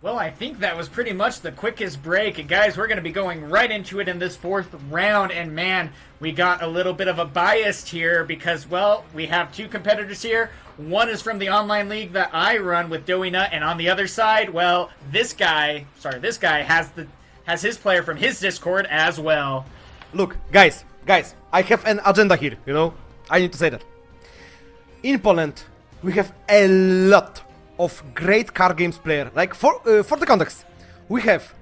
Well, I think that was pretty much the quickest break. And guys, we're going to be going right into it in this fourth round. And man, we got a little bit of a bias here because, well, we have two competitors here. One is from the online league that I run with XDoughyNut, and on the other side, well, this guy has his player from his Discord as well. Look, guys, I have an agenda here, you know? I need to say that. In Poland, we have a lot of great card games player. Like, for the context, we have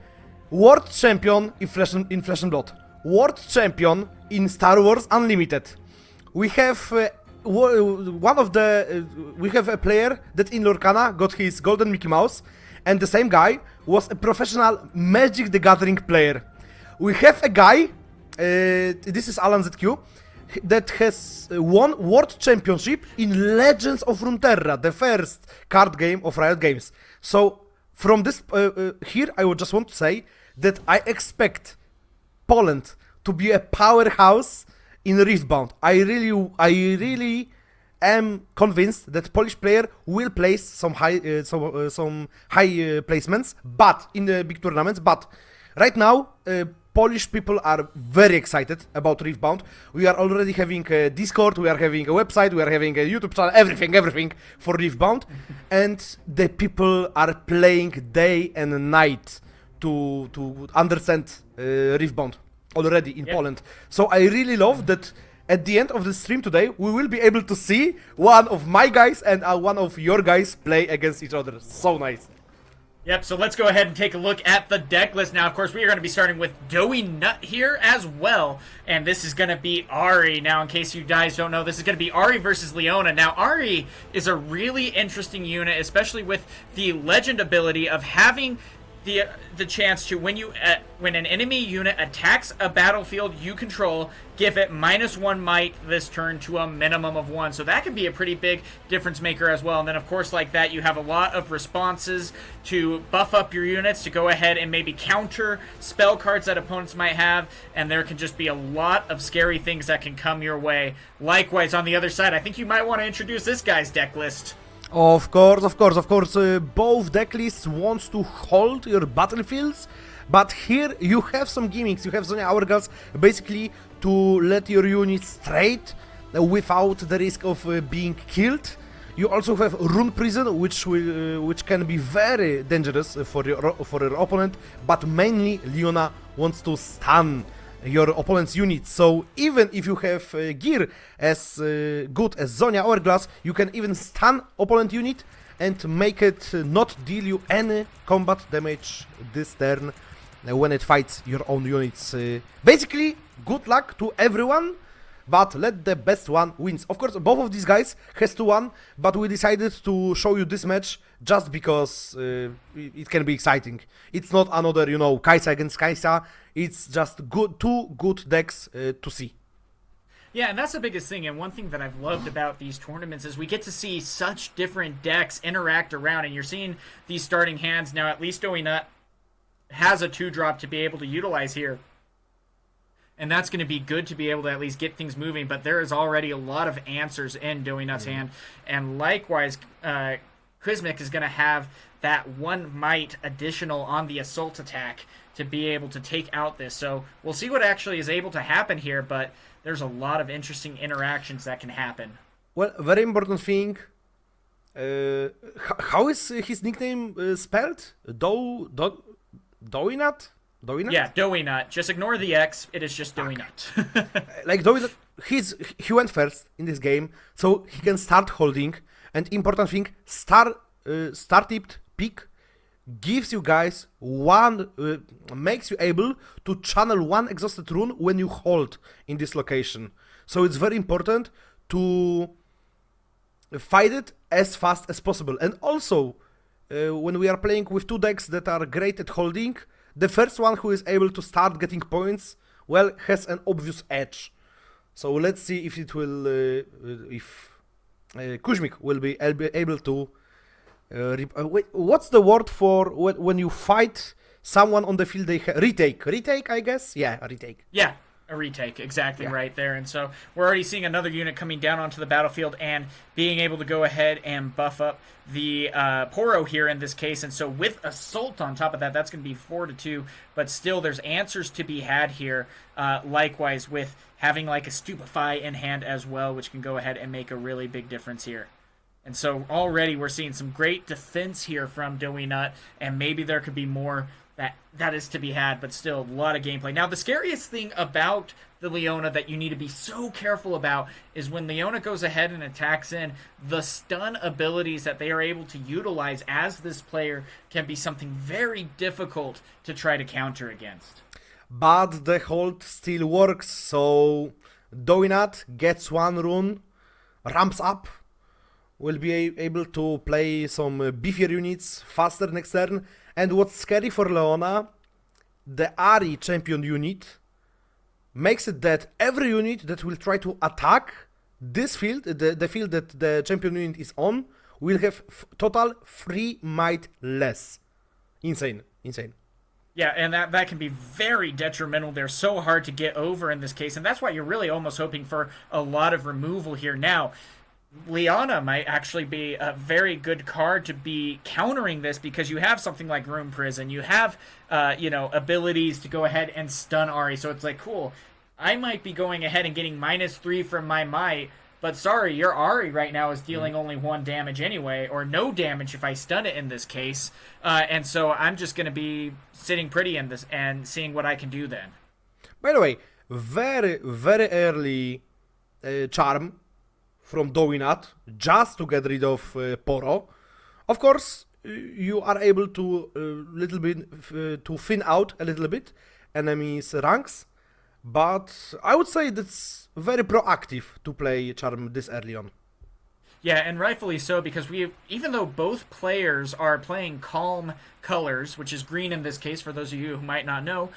World Champion in Flesh and Blood, World Champion in Star Wars Unlimited. We have we have a player that in Lorcana got his golden Mickey Mouse, and the same guy was a professional Magic the Gathering player. We have a guy, this is Alan ZQ, that has won World Championship in Legends of Runeterra, the first card game of Riot Games. So from this here, I would just want to say that I expect Poland to be a powerhouse in Riftbound. I really am convinced that Polish player will place some high placements, but in the big tournaments. But right now, Polish people are very excited about Riftbound. We are already having a Discord, we are having a website, we are having a YouTube channel, everything for Riftbound, and the people are playing day and night to understand Riftbound already in Poland. So I really love that at the end of the stream today, we will be able to see one of my guys and one of your guys play against each other. So nice. Yep, so let's go ahead and take a look at the deck list now. Of course, we are going to be starting with XDoughyNut here as well. And this is going to be AHRI. Now, in case you guys don't know, this is going to be AHRI versus LEONA. Now, AHRI is a really interesting unit, especially with the legend ability of having the chance to, when an enemy unit attacks a battlefield you control, give it -1 might this turn to a minimum of 1. So that could be a pretty big difference maker as well. And then, of course, like that, you have a lot of responses to buff up your units, to go ahead and maybe counter spell cards that opponents might have. And there can just be a lot of scary things that can come your way. Likewise, on the other side, I think you might want to introduce this guy's deck list. Of course, both deck lists want to hold your battlefields, but here you have some gimmicks. You have Zonia Hourglass, basically to let your units straight without the risk of being killed. You also have Rune Prison, which can be very dangerous for your opponent, but mainly Leona wants to stun your opponent's units. So even if you have gear as good as Zonia Hourglass, you can even stun opponent unit and make it not deal you any combat damage this turn when it fights your own units. Basically, good luck to everyone, but let the best one wins. Of course, both of these guys has to win, but we decided to show you this match just because it can be exciting. It's not another, you know, Kai'Sa against Kai'Sa. It's just two good decks to see. Yeah, and that's the biggest thing, and one thing that I've loved about these tournaments is we get to see such different decks interact around, and you're seeing these starting hands. Now, at least XDoughyNut has a 2-drop to be able to utilize here. And that's going to be good to be able to at least get things moving, but there is already a lot of answers in XDoughyNut's hand. And likewise, Qzmik is going to have that 1 might additional on the assault attack to be able to take out this. So we'll see what actually is able to happen here, but there's a lot of interesting interactions that can happen. Well, very important thing, how is his nickname spelled? XDoughyNut? Yeah, XDoughyNut. Just ignore the X. It is just XDoughyNut. Like XDoughyNut, he went first in this game, so he can start holding. And important thing, star-tipped pick gives you guys makes you able to channel 1 exhausted rune when you hold in this location. So it's very important to fight it as fast as possible. And also, when we are playing with 2 decks that are great at holding, the first one who is able to start getting points, well, has an obvious edge. So let's see if it will, if Qzmik will be able to. Wait, what's the word for when you fight someone on the field? They retake. Retake, I guess. Yeah, retake. Yeah, A retake, exactly right there. And so we're already seeing another unit coming down onto the battlefield and being able to go ahead and buff up the Poro here in this case. And so with Assault on top of that, that's going to be 4-2. But still, there's answers to be had here. Likewise, with having like a Stupefy in hand as well, which can go ahead and make a really big difference here. And so already we're seeing some great defense here from XDoughyNut, and maybe there could be more that is to be had, but still a lot of gameplay. Now, the scariest thing about the Leona that you need to be so careful about is when Leona goes ahead and attacks in, the stun abilities that they are able to utilize as this player can be something very difficult to try to counter against. But the hold still works, so XDoughyNut gets one rune, ramps up, will be able to play some beefier units faster next turn. And what's scary for Leona, the AHRI champion unit makes it that every unit that will try to attack this field, the field that the champion unit is on, will have total 3 might less. Insane. Yeah, and that can be very detrimental. They're so hard to get over in this case, and that's why you're really almost hoping for a lot of removal here. Now, Leona might actually be a very good card to be countering this because you have something like Room Prison. You have, abilities to go ahead and stun AHRI. So it's like, cool, I might be going ahead and getting -3 from my might, but sorry, your AHRI right now is dealing only 1 damage anyway, or no damage if I stun it in this case. And so I'm just going to be sitting pretty in this and seeing what I can do then. By the way, very, very early charm from XDoughyNut just to get rid of Poro. Of course, you are able to little bit to thin out a little bit enemies' ranks, but I would say that's very proactive to play charm this early on. Yeah, and rightfully so, because even though both players are playing calm colors, which is green in this case, for those of you who might not know,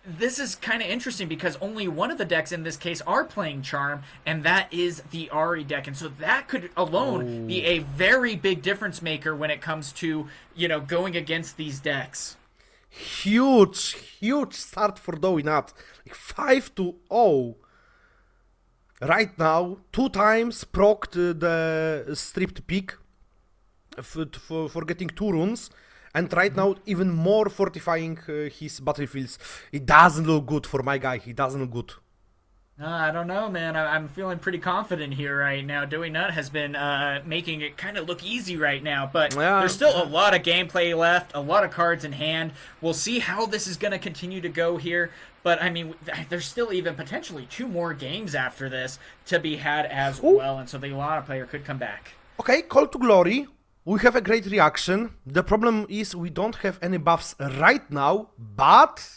this is kind of interesting because only one of the decks in this case are playing Charm, and that is the AHRI deck. And so that could alone be a very big difference maker when it comes to, going against these decks. Huge start for XDoughyNut. Like 5-0. Right now, 2 times procced the stripped peak for getting 2 runes. And right now, even more fortifying his battlefields. It doesn't look good for my guy. He doesn't look good. I don't know, man. I'm feeling pretty confident here right now. XDoughyNut has been making it kind of look easy right now, but there's still a lot of gameplay left, a lot of cards in hand. We'll see how this is going to continue to go here, but I mean, there's still even potentially 2 more games after this to be had as well, and so the LEONA player could come back. Okay, Call to Glory. We have a great reaction. The problem is we don't have any buffs right now, but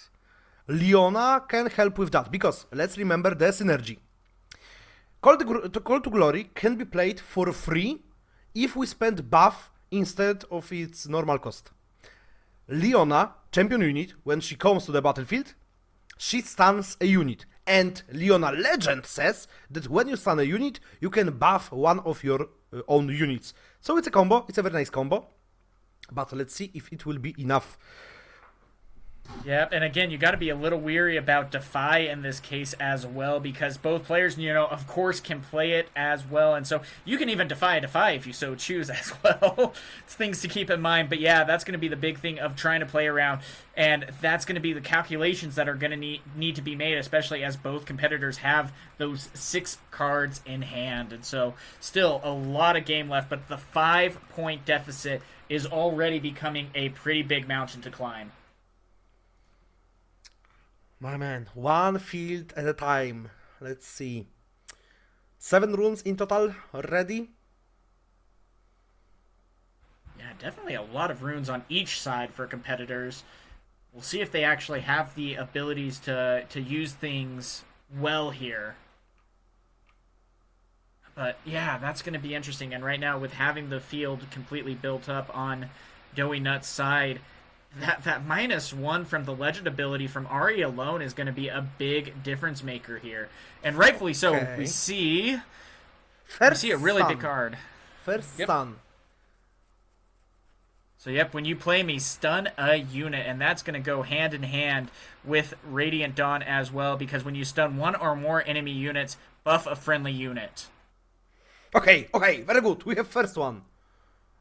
LEONA can help with that, because let's remember the synergy. Call to Glory can be played for free if we spend buff instead of its normal cost. LEONA, champion unit, when she comes to the battlefield, she stuns a unit. And LEONA legend says that when you stun a unit, you can buff one of your own units. So it's a combo, it's a very nice combo. But let's see if it will be enough. Yeah, and again, you got to be a little weary about Defy in this case as well, because both players, of course, can play it as well, and so you can even Defy if you so choose as well. It's things to keep in mind, but yeah, that's going to be the big thing of trying to play around, and that's going to be the calculations that are going to need to be made, especially as both competitors have those 6 cards in hand, and so still a lot of game left, but the 5-point deficit is already becoming a pretty big mountain to climb. My man, 1 field at a time. Let's see. 7 runes in total already. Yeah, definitely a lot of runes on each side for competitors. We'll see if they actually have the abilities to use things well here. But yeah, that's going to be interesting. And right now, with having the field completely built up on XDoughyNut's side, that -1 from the legend ability from AHRI alone is going to be a big difference maker here. And rightfully so. Okay. We see a really big card. First stun. So yep, when you play me, stun a unit, and that's going to go hand in hand with Radiant Dawn as well, because when you stun one or more enemy units, buff a friendly unit. Okay, very good. We have first one.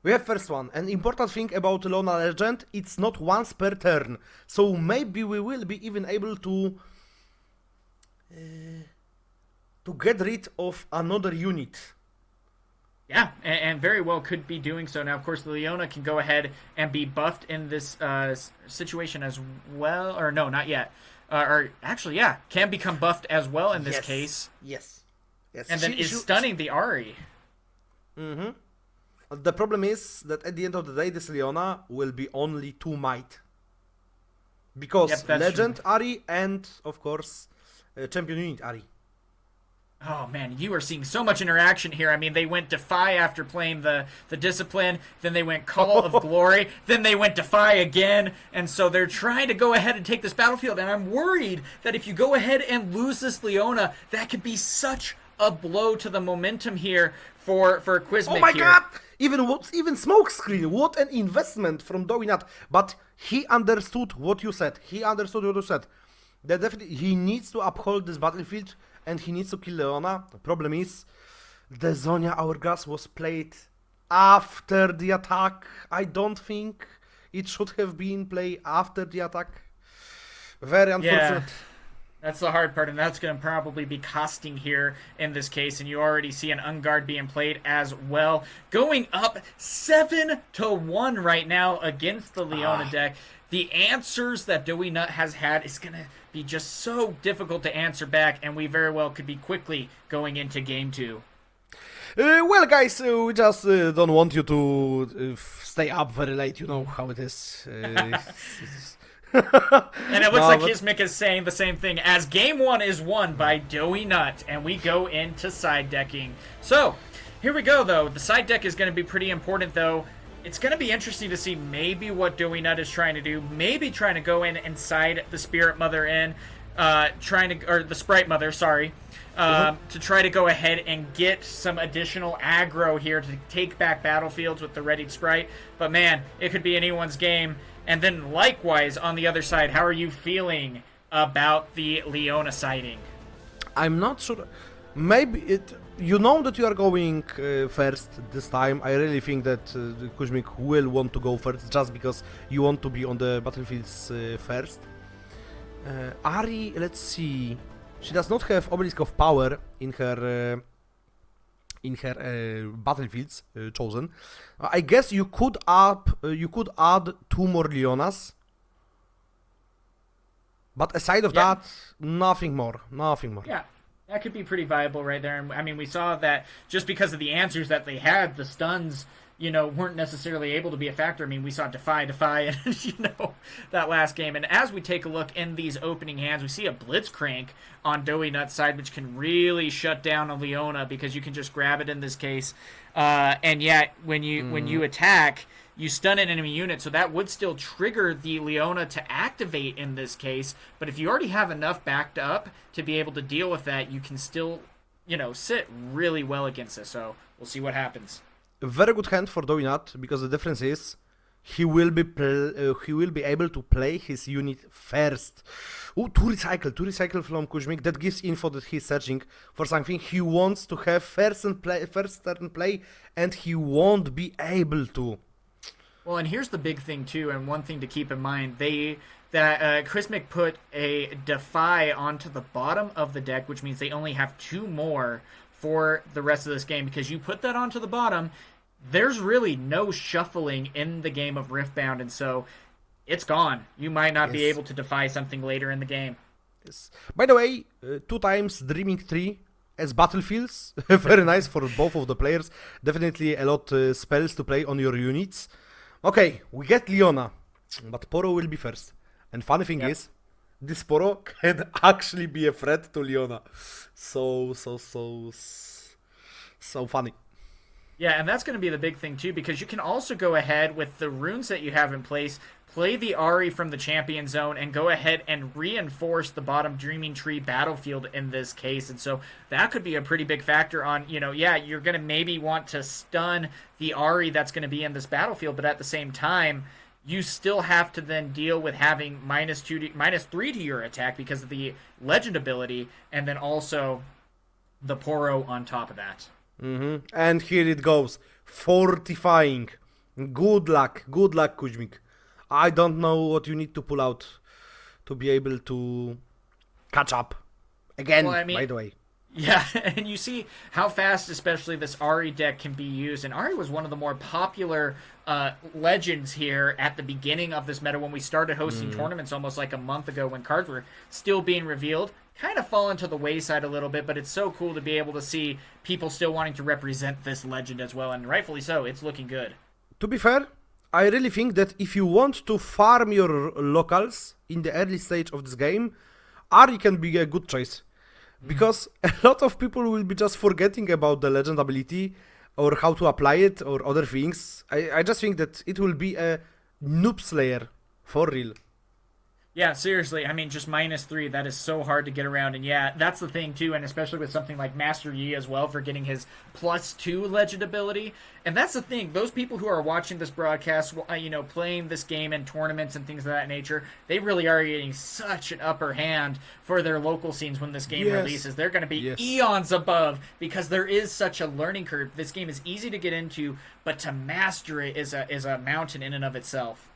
An important thing about LEONA Legend, it's not once per turn. So maybe we will be even able to get rid of another unit. Yeah, and very well could be doing so. Now, of course, the Leona can go ahead and be buffed in this situation as well. Or no, not yet. Or actually, yeah, can become buffed as well in this case. Yes. And then is stunning the AHRI. The problem is that at the end of the day, this Leona will be only 2 might. Because Legend AHRI and, of course, Champion Unit AHRI. Oh man, you are seeing so much interaction here. I mean, they went Defy after playing the Discipline, then they went Call of Glory, then they went Defy again, and so they're trying to go ahead and take this battlefield, and I'm worried that if you go ahead and lose this Leona, that could be such a blow to the momentum here for Qzmik. Oh my god! Even Smokescreen, what an investment from XDoughyNut. But he understood what you said. That definitely he needs to uphold this battlefield and he needs to kill Leona. The problem is the Zhonya Hourglass was played after the attack. I don't think it should have been played after the attack. Very unfortunate. Yeah. That's the hard part, and that's going to probably be costing here in this case, and you already see an Unguard being played as well. Going up 7-1 right now against the Leona deck. The answers that XDoughyNut has had is going to be just so difficult to answer back, and we very well could be quickly going into Game 2. Well, guys, we just don't want you to stay up very late. You know how it is. And it looks like Qzmik is saying the same thing, as Game 1 is won by XDoughyNut, and we go into side decking. So, here we go, though. The side deck is going to be pretty important, though. It's going to be interesting to see maybe what XDoughyNut is trying to do. Maybe trying to go in and side the Spirit Mother in, or the Sprite Mother, sorry. To try to go ahead and get some additional aggro here to take back battlefields with the readied Sprite. But man, it could be anyone's game. And then likewise, on the other side, how are you feeling about the Leona sighting? I'm not sure. Maybe it... You know that you are going first this time. I really think that Qzmik will want to go first just because you want to be on the battlefields first. AHRI, let's see. She does not have Obelisk of Power in her battlefields chosen. I guess you could add 2 more Leonas. But aside of that, nothing more. Yeah. That could be pretty viable right there. And I mean, we saw that just because of the answers that they had, the stuns, weren't necessarily able to be a factor. I mean, we saw Defy, and, that last game. And as we take a look in these opening hands, we see a Blitzcrank on XDoughyNut's side, which can really shut down a Leona because you can just grab it in this case. And yet, when you attack, you stun an enemy unit, so that would still trigger the Leona to activate in this case. But if you already have enough backed up to be able to deal with that, you can still, sit really well against this. So we'll see what happens. A very good hand for XDoughyNut, because the difference is he will be able to play his unit first. Oh, to recycle from Qzmik. That gives info that he's searching for something. He wants to have first turn play, and he won't be able to. Well, and here's the big thing, too, and one thing to keep in mind. Qzmik put a Defy onto the bottom of the deck, which means they only have 2 more for the rest of this game. Because you put that onto the bottom, there's really no shuffling in the game of Riftbound, and so it's gone. You might not be able to Defy something later in the game. Yes. By the way, 2 times Dreaming 3 as battlefields. Very nice for both of the players. Definitely a lot spells to play on your units. Okay, we get Leona, but Poro will be first. And funny thing is, this Poro can actually be a threat to Leona. So funny. Yeah, and that's going to be the big thing too, because you can also go ahead with the runes that you have in place, play the Ahri from the champion zone, and go ahead and reinforce the bottom Dreaming Tree battlefield in this case. And so that could be a pretty big factor on, yeah, you're going to maybe want to stun the Ahri that's going to be in this battlefield, but at the same time, you still have to then deal with having -3 to your attack because of the legend ability, and then also the Poro on top of that. And here it goes. Fortifying. Good luck, Qzmik. I don't know what you need to pull out to be able to catch up. Again, Well, I mean- by the way. Yeah, and you see how fast, especially this Ahri deck can be used. And Ahri was one of the more popular legends here at the beginning of this meta when we started hosting tournaments almost like a month ago when cards were still being revealed. Kind of fallen to the wayside a little bit, but it's so cool to be able to see people still wanting to represent this legend as well, and rightfully so. It's looking good. To be fair, I really think that if you want to farm your locals in the early stage of this game, Ahri can be a good choice. Because a lot of people will be just forgetting about the legend ability or how to apply it or other things. I just think that it will be a noob slayer for real. Yeah, seriously. I mean, just -3, that is so hard to get around. And yeah, that's the thing, too. And especially with something like Master Yi as well for getting his +2 legend ability. And that's the thing. Those people who are watching this broadcast, playing this game in tournaments and things of that nature, they really are getting such an upper hand for their local scenes when this game releases. They're going to be eons above because there is such a learning curve. This game is easy to get into, but to master it is a mountain in and of itself.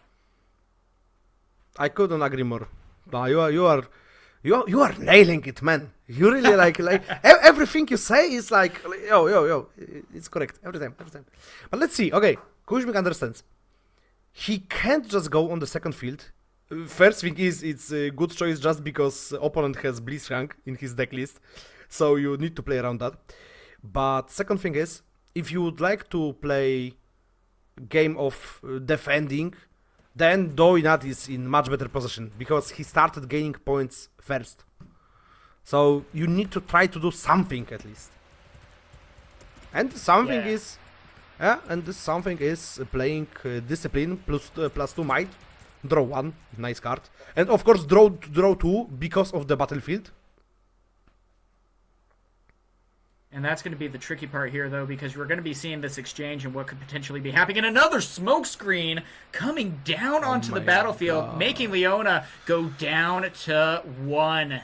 I couldn't agree more. No, you are nailing it, man. You really like everything you say is like yo, it's correct every time. But let's see. Okay, Qzmik understands. He can't just go on the second field. First thing is, it's a good choice just because opponent has Blitzcrank in his deck list, so you need to play around that. But second thing is, if you would like to play game of defending, then XDoughyNut is in much better position because he started gaining points first. So you need to try to do something at least. And something is, and this something is playing discipline plus 2 might, draw 1, nice card, and of course draw 2 because of the battlefield. And that's going to be the tricky part here, though, because we're going to be seeing this exchange and what could potentially be happening. And another smoke screen coming down onto the battlefield, making Leona go down to 1.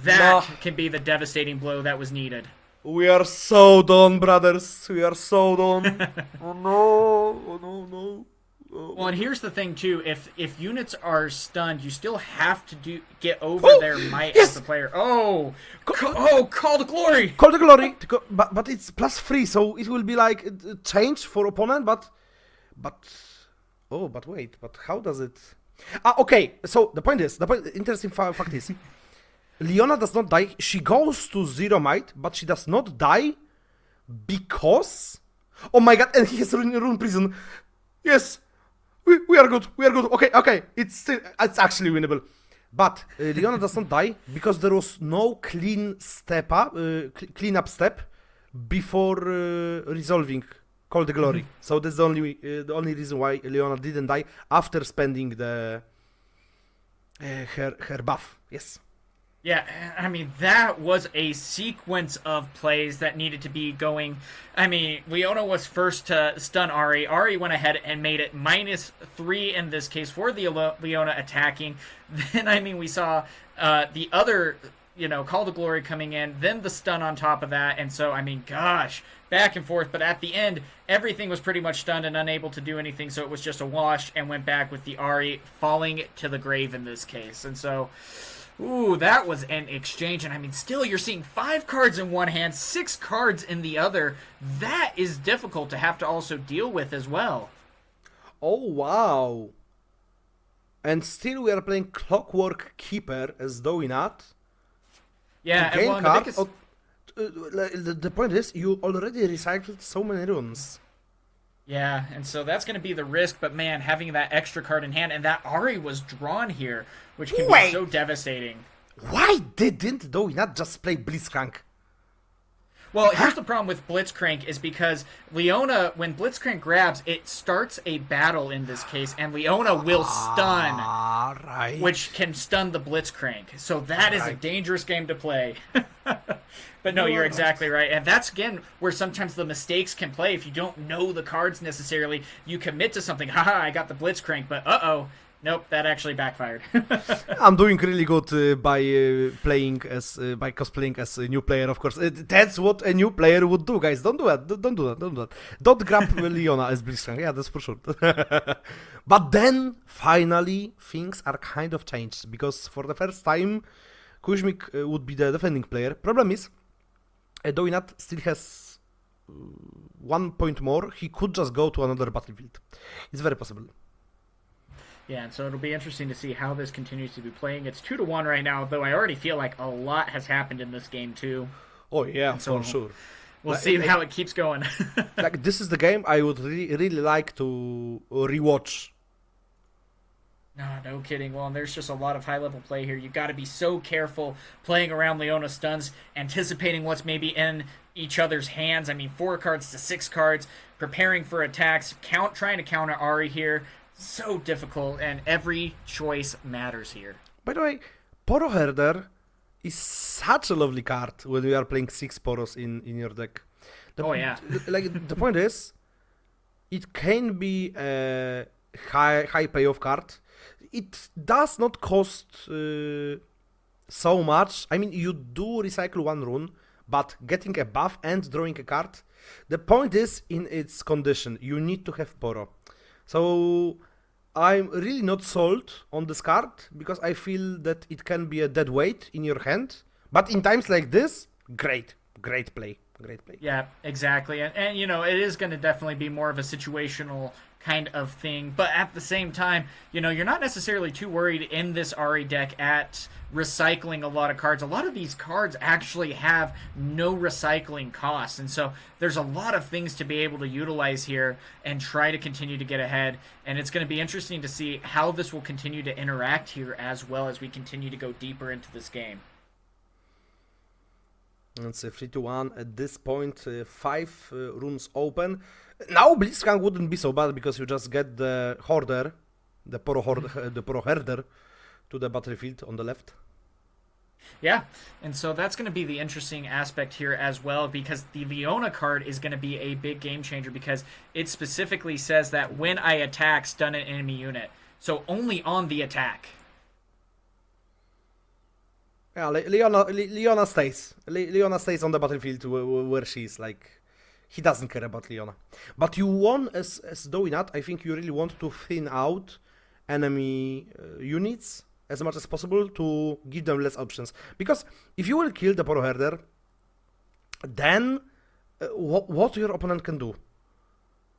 That can be the devastating blow that was needed. We are so done, brothers. We are so done. Oh no. Well, and here's the thing too: if units are stunned, you still have to get over their might as the player. Call the glory! Call the glory! But it's +3, so it will be like change for opponent. But wait, but how does it? Okay. So the interesting fact is, Leona does not die. She goes to 0 might, but she does not die because. Oh my god! And he has rune prison. Yes. We are good. Okay. It's actually winnable. But Leona does not die because there was no clean up step before resolving Call the Glory. So that's the only reason why Leona didn't die after spending the her buff. Yes. Yeah, I mean, that was a sequence of plays that needed to be going. I mean, Leona was first to stun Ahri. Ahri went ahead and made it -3 in this case for the Leona attacking. Then, I mean, we saw the other, Call to Glory coming in, then the stun on top of that. And so, I mean, gosh, back and forth. But at the end, everything was pretty much stunned and unable to do anything. So it was just a wash and went back with the Ahri falling to the grave in this case. And so... Ooh, that was an exchange, and I mean, still, you're seeing 5 cards in one hand, 6 cards in the other. That is difficult to have to also deal with as well. Oh, wow. And still we are playing Clockwork Keeper as XDoughyNut. Yeah, and well, card, the point is, you already recycled so many runes. Yeah, and so that's going to be the risk, but man, having that extra card in hand, and that Ahri was drawn here, which can be so devastating. Why didn't XDoughyNut just play Blitzcrank? Well, here's the problem with Blitzcrank is because Leona, when Blitzcrank grabs, it starts a battle in this case, and Leona will stun, Right. which can stun the Blitzcrank. So that is a dangerous game to play. But no, you're exactly right. And that's, again, where sometimes the mistakes can play. If you don't know the cards necessarily, you commit to something. Haha, I got the Blitzcrank, but uh-oh. Nope, that actually backfired. I'm doing really good by cosplaying as a new player, of course. That's what a new player would do, guys. Don't do that. Don't do that. Don't do that. Don't grab Leona as Blitzcrank. Yeah, that's for sure. But then, finally, things are kind of changed. Because for the first time, Qzmik would be the defending player. Problem is, XDoughyNut still has 1 point more. He could just go to another battlefield. It's very possible. Yeah, and so it'll be interesting to see how this continues to be playing. It's 2-1 right now, though I already feel like a lot has happened in this game, too. Oh, yeah, so for sure. We'll see how it keeps going. Like, this is the game I would really like to rewatch. No kidding. Well, and there's just a lot of high-level play here. You got to be so careful playing around Leona stuns, anticipating what's maybe in each other's hands. I mean, 4 cards to 6 cards, preparing for attacks, trying to counter AHRI here. So difficult, and every choice matters here. By the way, Poro Herder is such a lovely card when you are playing 6 Poros in your deck. Like, the point is, it can be a high payoff card. It does not cost so much. I mean, you do recycle 1 rune, but getting a buff and drawing a card. The point is, in its condition, you need to have Poro. So I'm really not sold on this card because I feel that it can be a dead weight in your hand. But in times like this, great play. Yeah, exactly. And you know, it is going to definitely be more of a situational kind of thing. But at the same time, you know, you're not necessarily too worried in this AHRI deck at recycling a lot of cards. A lot of these cards actually have no recycling costs. And so there's a lot of things to be able to utilize here and try to continue to get ahead. And it's going to be interesting to see how this will continue to interact here as well as we continue to go deeper into this game. It's a 3-1 at this point, 5 rooms open. Now Blitzcrank wouldn't be so bad because you just get the Hoarder, the Poro Herder to the battlefield on the left. Yeah, and so that's going to be the interesting aspect here as well, because the Leona card is going to be a big game changer because it specifically says that when I attack, stun an enemy unit. So only on the attack. Yeah, Leona stays. Leona stays on the battlefield where she is. Like, he doesn't care about Leona. But you want, as XDoughyNut, I think you really want to thin out enemy units as much as possible to give them less options. Because if you will kill the Poro Herder, then what your opponent can do?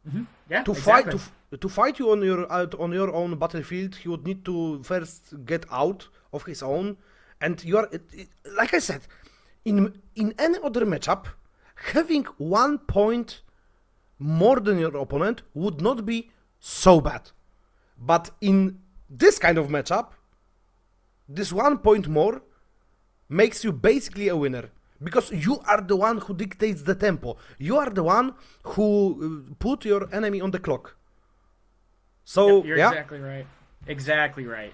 Mm-hmm. Yeah, to exactly. to fight you on your own battlefield, he would need to first get out of his own. And you are, like I said, in any other matchup, having 1 point more than your opponent would not be so bad. But in this kind of matchup, this 1 point more makes you basically a winner. Because you are the one who dictates the tempo. You are the one who put your enemy on the clock. So, yep, you're exactly right. Exactly right.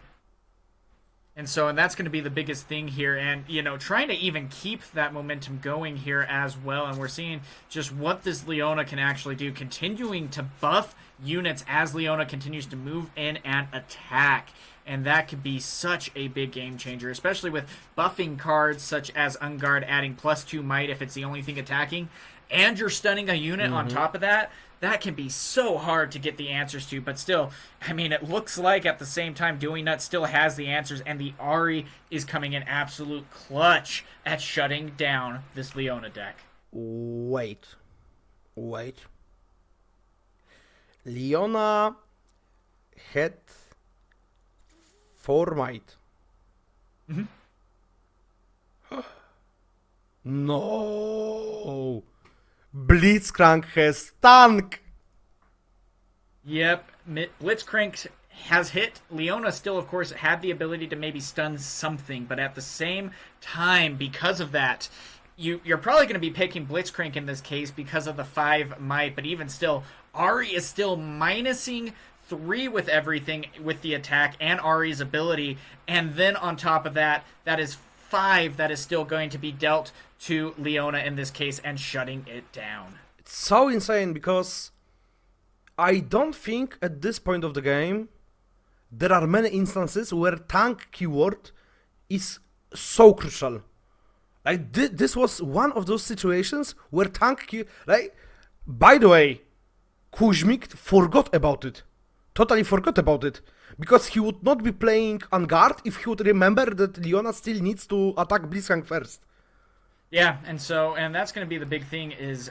And that's going to be the biggest thing here. And, you know, trying to even keep that momentum going here as well. And we're seeing just what this Leona can actually do. Continuing to buff units as Leona continues to move in and attack. And that could be such a big game changer, especially with buffing cards such as Unguard adding +2 might if it's the only thing attacking. And you're stunning a unit on top of that. That can be so hard to get the answers to, but still, I mean, it looks like at the same time XDoughyNut still has the answers, and the AHRI is coming in absolute clutch at shutting down this Leona deck. Wait. Leona had 4 might. Mm-hmm. No! Blitzcrank has tank! Yep, Blitzcrank has hit. Leona still, of course, had the ability to maybe stun something, but at the same time, because of that, you're probably going to be picking Blitzcrank in this case because of the 5 might, but even still, Ahri is still minusing 3 with everything with the attack and Ahri's ability, and then on top of that, that is 5 that is still going to be dealt to Leona in this case and shutting it down. It's so insane because I don't think at this point of the game there are many instances where tank keyword is so crucial. Like this was one of those situations where by the way, Qzmik forgot about it. Totally forgot about it. Because he would not be playing on guard if he would remember that Leona still needs to attack Blitzcrank first. Yeah, and that's going to be the big thing is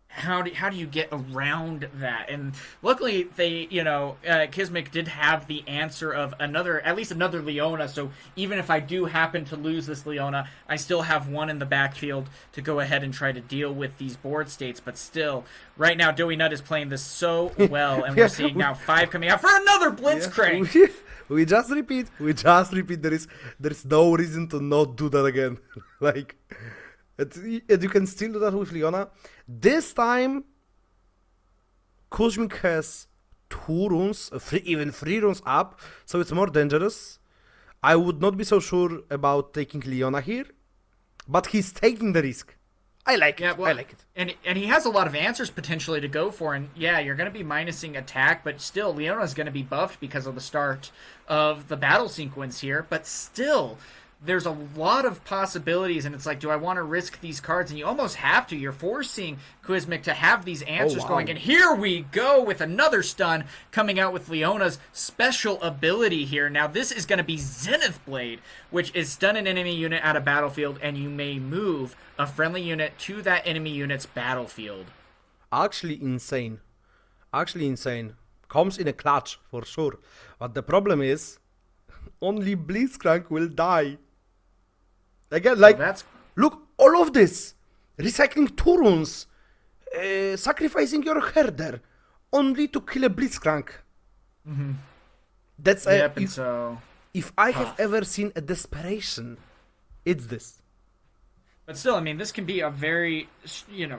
how do you get around that? And luckily they, Qzmik did have the answer of at least another Leona, so even if I do happen to lose this Leona, I still have one in the backfield to go ahead and try to deal with these board states, but still, right now XDoughyNut is playing this so well, and we're seeing now 5 coming out for another Blitzcrank! Yeah. We just repeat, there is no reason to not do that again. Like, you can still do that with Leona. This time, Qzmik has 2 runes, even 3 runes up, so it's more dangerous. I would not be so sure about taking Leona here, but he's taking the risk. I like it. I like it. And he has a lot of answers potentially to go for, and yeah, you're going to be minusing attack, but still, Leona's going to be buffed because of the start of the battle sequence here, but still, there's a lot of possibilities, and it's like, do I want to risk these cards? And you almost have to. You're forcing Qzmik to have these answers going, and here we go with another stun coming out with Leona's special ability here. Now, this is going to be Zenith Blade, which is stun an enemy unit at a battlefield, and you may move a friendly unit to that enemy unit's battlefield. Actually insane. Comes in a clutch, for sure. But the problem is, only Blitzcrank will die. Again, look, all of this. Recycling 2 runes. Sacrificing your herder. Only to kill a Blitzcrank. Mm-hmm. That's if I tough. have ever seen a desperation, it's this. But still, I mean, this can be a very,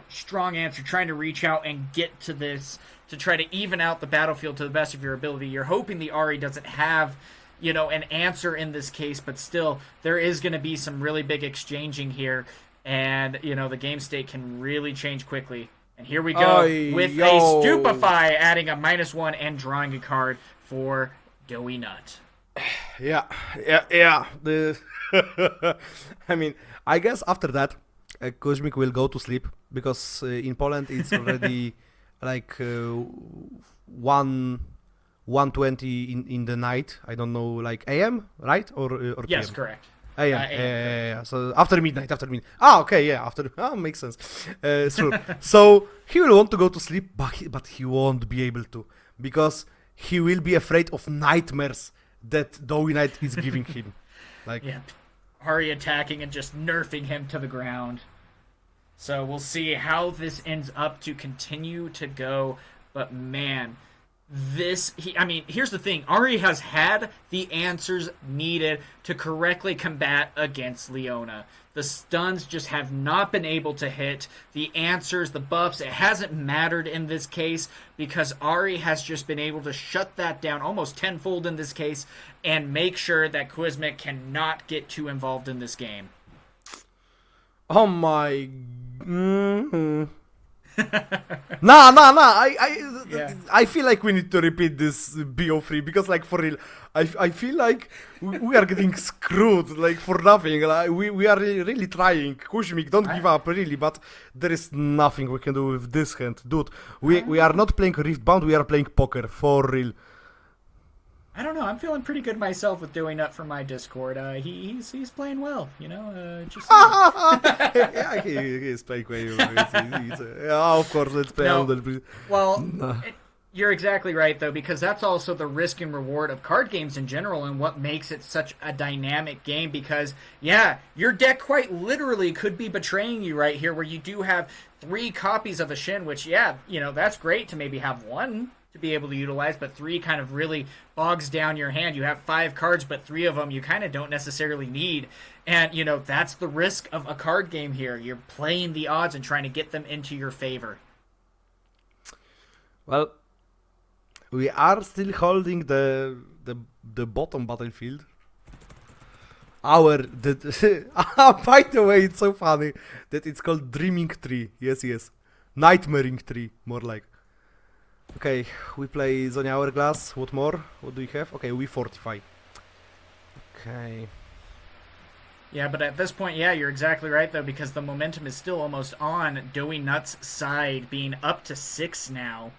strong answer, trying to reach out and get to this, to try to even out the battlefield to the best of your ability. You're hoping the Ahri doesn't have an answer in this case, but still, there is going to be some really big exchanging here, and, the game state can really change quickly. And here we go with a Stupefy, adding a -1 and drawing a card for XDoughyNut. Yeah. I mean, I guess after that, Qzmik will go to sleep, because in Poland it's already like 1:20 in the night. I don't know, like AM, right? Or Yes, PM? correct. AM. Yeah. So after midnight. Okay, yeah. Makes sense. Sure. So he will want to go to sleep, but he won't be able to, because he will be afraid of nightmares that XDoughyNut is giving him. Like, yeah, Ahri attacking and just nerfing him to the ground. So we'll see how this ends up to continue to go. But man, here's the thing. Ahri has had the answers needed to correctly combat against Leona. The stuns just have not been able to hit. The answers, the buffs, it hasn't mattered in this case, because Ahri has just been able to shut that down almost tenfold in this case and make sure that Qzmik cannot get too involved in this game. oh my... I feel like we need to repeat this BO3, because, like, for real, I feel like we are getting screwed, like, for nothing. Like, we are really trying. Qzmik, don't give up, really, but there is nothing we can do with this hand. Dude, we are not playing Riftbound, we are playing poker, for real. I don't know. I'm feeling pretty good myself with XDoughyNut from my Discord. He's playing well, just yeah, he is playing well. Of course, let's play. You're exactly right, though, because that's also the risk and reward of card games in general, and what makes it such a dynamic game. Because, yeah, your deck quite literally could be betraying you right here, where you do have 3 copies of a Shin, which, yeah, that's great to maybe have 1 to be able to utilize, but 3 kind of really bogs down your hand. You have 5 cards, but 3 of them you kind of don't necessarily need. And, you know, that's the risk of a card game here. You're playing the odds and trying to get them into your favor. Well, we are still holding the bottom battlefield. By the way, it's so funny that it's called Dreaming Tree. Yes, yes. Nightmaring Tree, more like. Okay, we play Zonia Hourglass. What more? What do we have? Okay, we fortify. Okay. Yeah, but at this point, yeah, you're exactly right, though, because the momentum is still almost on DoughyNut's side, being up to 6 now.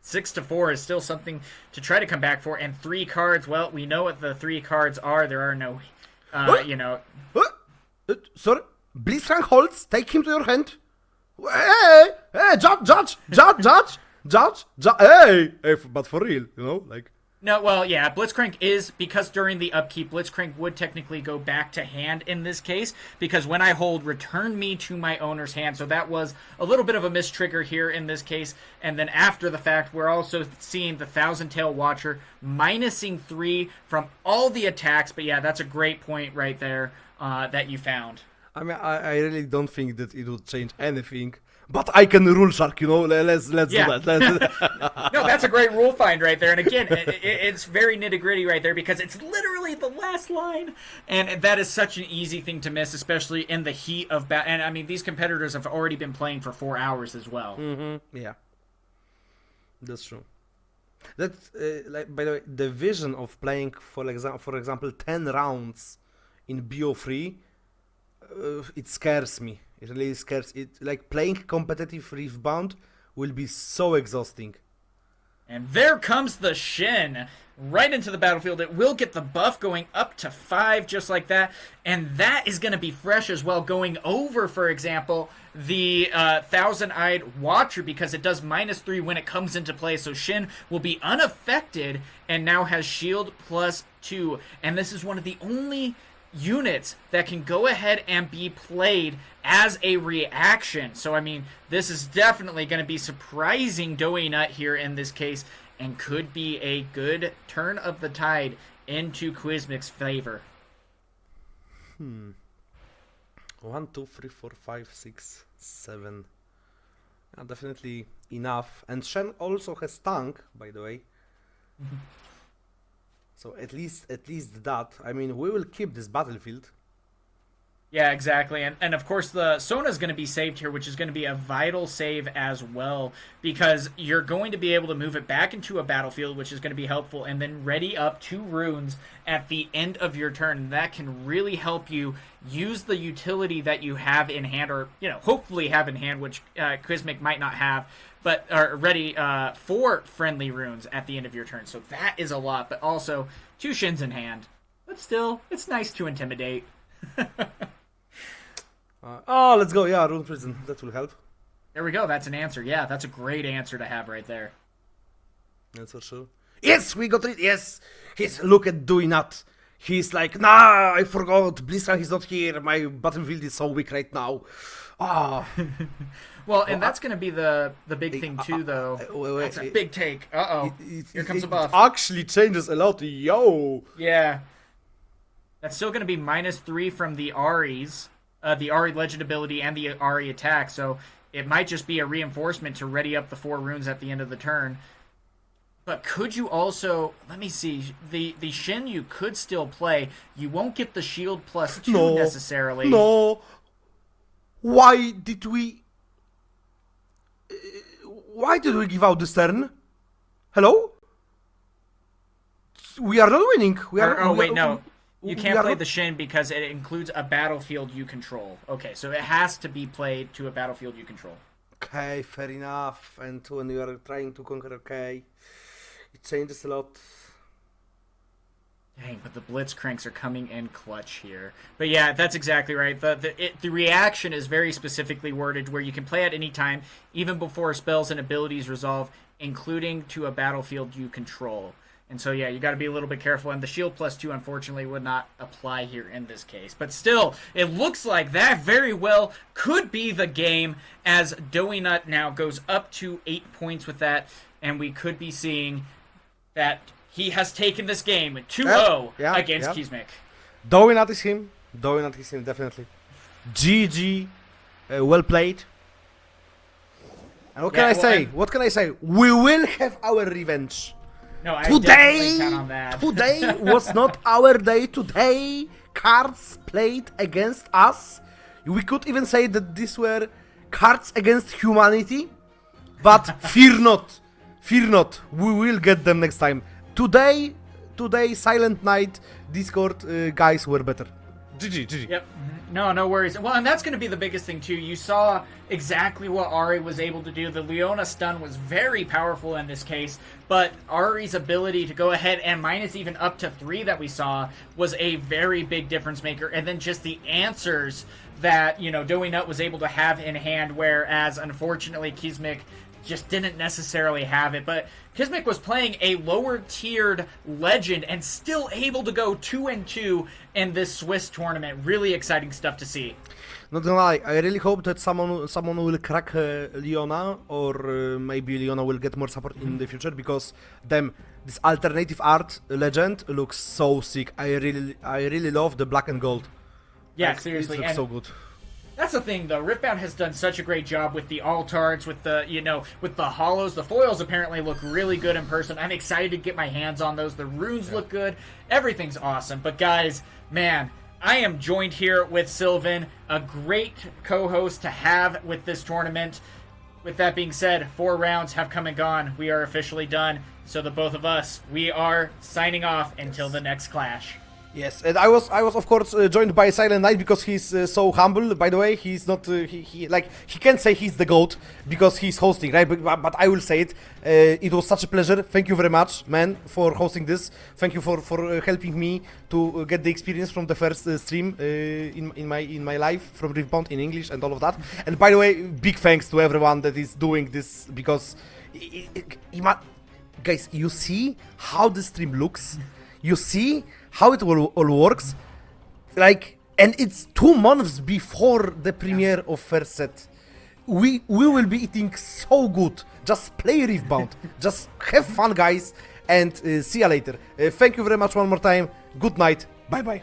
6-4 is still something to try to come back for, and 3 cards, well, we know what the 3 cards are. There are no, you know... Sorry? Blitzcrank holds, take him to your hand. Hey, judge, hey, but for real, you know, like... No, well, yeah, Blitzcrank is, because during the upkeep, Blitzcrank would technically go back to hand in this case, because when I hold, return me to my owner's hand, so that was a little bit of a mistrigger here in this case, and then after the fact, we're also seeing the Thousand Tail Watcher minusing 3 from all the attacks, but yeah, that's a great point right there that you found. I mean, I really don't think that it would change anything. But I can rule shark, you know. Let's do that. No, that's a great rule find right there. And again, it's very nitty gritty right there because it's literally the last line, and that is such an easy thing to miss, especially in the heat of battle. And I mean, these competitors have already been playing for 4 hours as well. Mm-hmm. Yeah, that's true. That's like, by the way, the vision of playing, for example, 10 rounds in BO3, it scares me. It really scares it. Like, playing competitive Riftbound will be so exhausting. And there comes the Shin right into the battlefield. It will get the buff going up to 5 just like that. And that is going to be fresh as well, going over, for example, the Thousand-Eyed Watcher, because it does -3 when it comes into play. So Shin will be unaffected and now has shield +2. And this is one of the only units that can go ahead and be played as a reaction. So, I mean, this is definitely going to be surprising DoughyNut here in this case, and could be a good turn of the tide into Qzmik's favor. 1, 2, 3, 4, 5, 6, 7. Definitely enough. And Shen also has tank, by the way. So at least that. I mean, we will keep this battlefield. Yeah, exactly. And of course, the Sona is going to be saved here, which is going to be a vital save as well, because you're going to be able to move it back into a battlefield, which is going to be helpful, and then ready up 2 runes at the end of your turn. That can really help you use the utility that you have in hand, or, you know, hopefully have in hand, which Qzmik might not have, but are ready for friendly runes at the end of your turn. So that is a lot, but also 2 Shins in hand. But still, it's nice to intimidate. Let's go. Yeah, Rune Prison. That will help. There we go. That's an answer. Yeah, that's a great answer to have right there. That's for sure. Yes, we got it. Yes. Look at DoughyNut. He's like, nah, I forgot. Blitzcrank is not here. My battlefield is so weak right now. Well, and that's going to be the big thing too, though. That's a big take. Uh-oh. Here comes a buff. It actually changes a lot. Yo. Yeah. That's still going to be -3 from the AHRIs. The AHRI Legend ability and the AHRI attack, so it might just be a reinforcement to ready up the 4 runes at the end of the turn. But could you also, let me see, the Shin you could still play. You won't get the shield +2 necessarily. No. Why did we give out this turn? Hello? We are not winning. No. You can't play the Shin because it includes a battlefield you control. Okay, so it has to be played to a battlefield you control. Okay, fair enough. And when you are trying to conquer, okay, it changes a lot. Dang, but the Blitzcranks are coming in clutch here. But yeah, that's exactly right. The reaction is very specifically worded where you can play at any time, even before spells and abilities resolve, including to a battlefield you control. And so, yeah, you got to be a little bit careful. And the shield +2, unfortunately, would not apply here in this case. But still, it looks like that very well could be the game, as DoughyNut now goes up to 8 points with that. and we could be seeing that he has taken this game 2-0 against Qzmik. DoughyNut is him. DoughyNut is him, definitely. GG. Well played. And what can I say? What can I say? We will have our revenge. No, I today, definitely count on that. Today was not our day. Today, cards played against us. We could even say that these were cards against humanity. But fear not. Fear not. We will get them next time. Today, Silent Night Discord guys were better. GG. Yep. No worries. Well, and that's going to be the biggest thing, too. You saw exactly what AHRI was able to do. The Leona stun was very powerful in this case, but AHRI's ability to go ahead and minus even up to 3 that we saw was a very big difference maker. And then just the answers that, DoughyNut was able to have in hand, whereas, unfortunately, Qzmik just didn't necessarily have it. But Qzmik was playing a lower-tiered legend and still able to go 2-2 in this Swiss tournament. Really exciting stuff to see. Not gonna lie, I really hope that someone will crack Leona, or maybe Leona will get more support in the future, because this alternative art legend looks so sick. I really love the black and gold. Yeah, like, seriously. It looks so good. That's the thing, though. Riftbound has done such a great job with the altards, with the, with the hollows. The foils apparently look really good in person. I'm excited to get my hands on those. The runes look good. Everything's awesome. But guys, man, I am joined here with Sylvan, a great co-host to have with this tournament. With that being said, 4 rounds have come and gone. We are officially done. So the both of us, we are signing off until the next clash. Yes, and I was of course joined by Silent Night, because he's so humble. By the way, he's not he can't say he's the GOAT because he's hosting, right? But I will say it. It was such a pleasure. Thank you very much, man, for hosting this. Thank you for helping me to get the experience from the first stream in my life from Riftbound in English and all of that. And by the way, big thanks to everyone that is doing this, because guys, you see how the stream looks. You see how it all works, and it's 2 months before the premiere of first set. We will be eating so good. Just play Riftbound. Just have fun, guys, and see you later. Thank you very much one more time. Good night. Bye bye.